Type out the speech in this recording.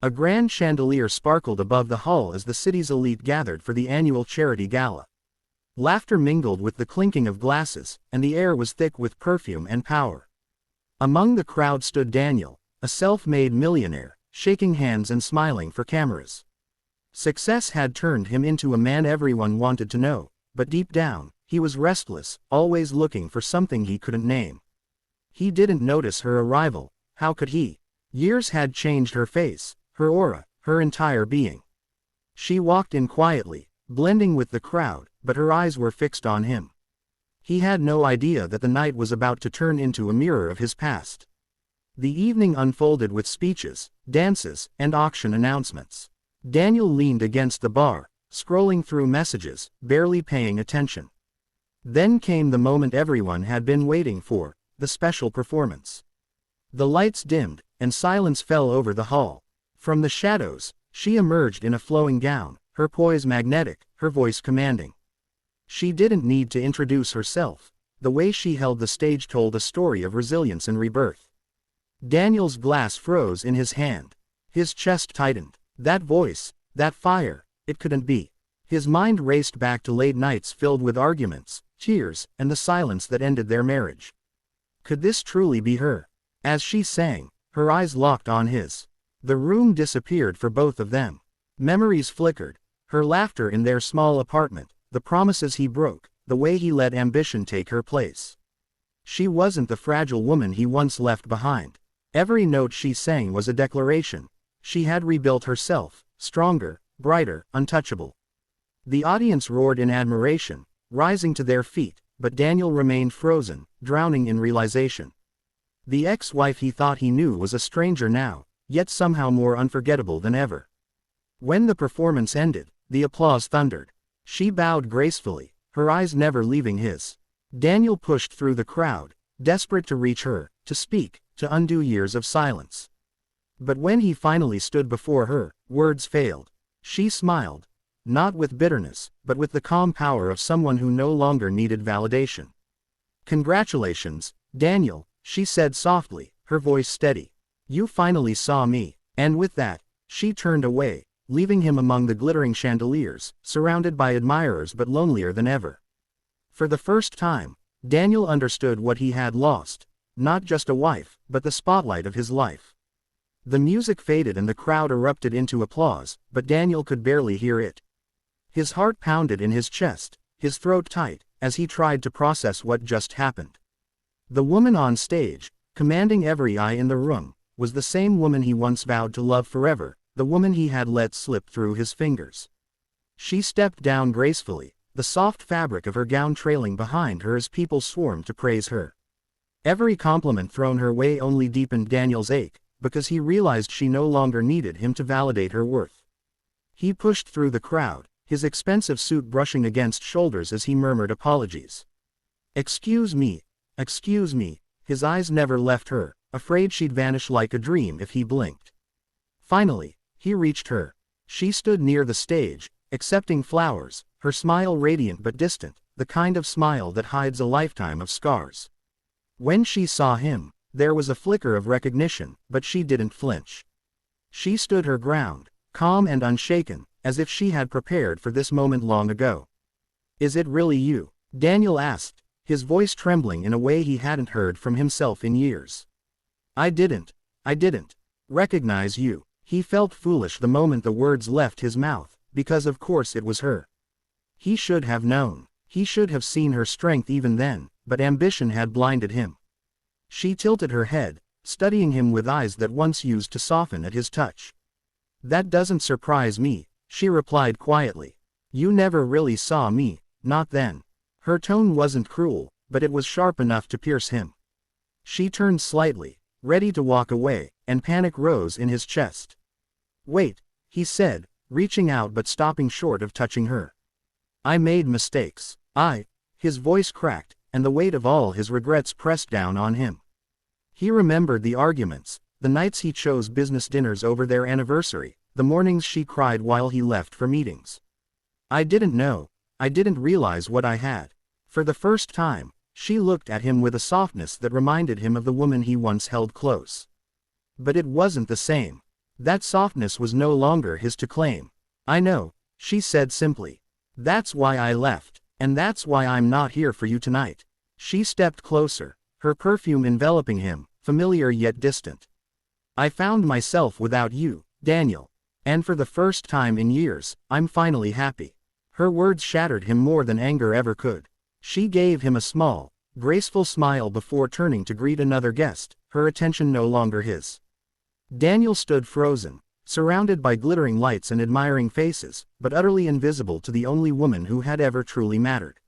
A grand chandelier sparkled above the hall as the city's elite gathered for the annual charity gala. Laughter mingled with the clinking of glasses, and the air was thick with perfume and power. Among the crowd stood Daniel, a self-made millionaire, shaking hands and smiling for cameras. Success had turned him into a man everyone wanted to know, but deep down, he was restless, always looking for something he couldn't name. He didn't notice her arrival. How could he? Years had changed her face, her aura, her entire being. She walked in quietly, blending with the crowd, but her eyes were fixed on him. He had no idea that the night was about to turn into a mirror of his past. The evening unfolded with speeches, dances, and auction announcements. Daniel leaned against the bar, scrolling through messages, barely paying attention. Then came the moment everyone had been waiting for, the special performance. The lights dimmed, and silence fell over the hall. From the shadows, she emerged in a flowing gown, her poise magnetic, her voice commanding. She didn't need to introduce herself. The way she held the stage told a story of resilience and rebirth. Daniel's glass froze in his hand. His chest tightened. That voice, that fire, it couldn't be. His mind raced back to late nights filled with arguments, tears, and the silence that ended their marriage. Could this truly be her? As she sang, her eyes locked on his. The room disappeared for both of them. Memories flickered. Her laughter in their small apartment, the promises he broke, the way he let ambition take her place. She wasn't the fragile woman he once left behind. Every note she sang was a declaration. She had rebuilt herself, stronger, brighter, untouchable. The audience roared in admiration, rising to their feet, but Daniel remained frozen, drowning in realization. The ex-wife he thought he knew was a stranger now, yet somehow more unforgettable than ever. When the performance ended, the applause thundered. She bowed gracefully, her eyes never leaving his. Daniel pushed through the crowd, desperate to reach her, to speak, to undo years of silence. But when he finally stood before her, words failed. She smiled. Not with bitterness, but with the calm power of someone who no longer needed validation. "Congratulations, Daniel," she said softly, her voice steady. "You finally saw me." And with that, she turned away, leaving him among the glittering chandeliers, surrounded by admirers but lonelier than ever. For the first time, Daniel understood what he had lost. Not just a wife, but the spotlight of his life. The music faded and the crowd erupted into applause, but Daniel could barely hear it. His heart pounded in his chest, his throat tight, as he tried to process what just happened. The woman on stage, commanding every eye in the room, was the same woman he once vowed to love forever, the woman he had let slip through his fingers. She stepped down gracefully, the soft fabric of her gown trailing behind her as people swarmed to praise her. Every compliment thrown her way only deepened Daniel's ache, because he realized she no longer needed him to validate her worth. He pushed through the crowd, his expensive suit brushing against shoulders as he murmured apologies. Excuse me, his eyes never left her, afraid she'd vanish like a dream if he blinked. Finally, he reached her. She stood near the stage, accepting flowers, her smile radiant but distant, the kind of smile that hides a lifetime of scars. When she saw him, there was a flicker of recognition, but she didn't flinch. She stood her ground, calm and unshaken, as if she had prepared for this moment long ago. "Is it really you?" Daniel asked, his voice trembling in a way he hadn't heard from himself in years. I didn't recognize you." He felt foolish the moment the words left his mouth, because of course it was her. He should have known. He should have seen her strength even then, but ambition had blinded him. She tilted her head, studying him with eyes that once used to soften at his touch. "That doesn't surprise me," she replied quietly. "You never really saw me, not then." Her tone wasn't cruel, but it was sharp enough to pierce him. She turned slightly, ready to walk away, and panic rose in his chest. "Wait," he said, reaching out but stopping short of touching her. "I made mistakes. His voice cracked, and the weight of all his regrets pressed down on him. He remembered the arguments, the nights he chose business dinners over their anniversary, the mornings she cried while he left for meetings. I didn't realize what I had." For the first time, she looked at him with a softness that reminded him of the woman he once held close. But it wasn't the same. That softness was no longer his to claim. I know, she said simply. That's why I left, and that's why I'm not here for you tonight. She stepped closer, her perfume enveloping him, familiar yet distant. I found myself without you, Daniel. And for the first time in years, I'm finally happy. Her words shattered him more than anger ever could. She gave him a small, graceful smile before turning to greet another guest, her attention no longer his. Daniel stood frozen, surrounded by glittering lights and admiring faces, but utterly invisible to the only woman who had ever truly mattered.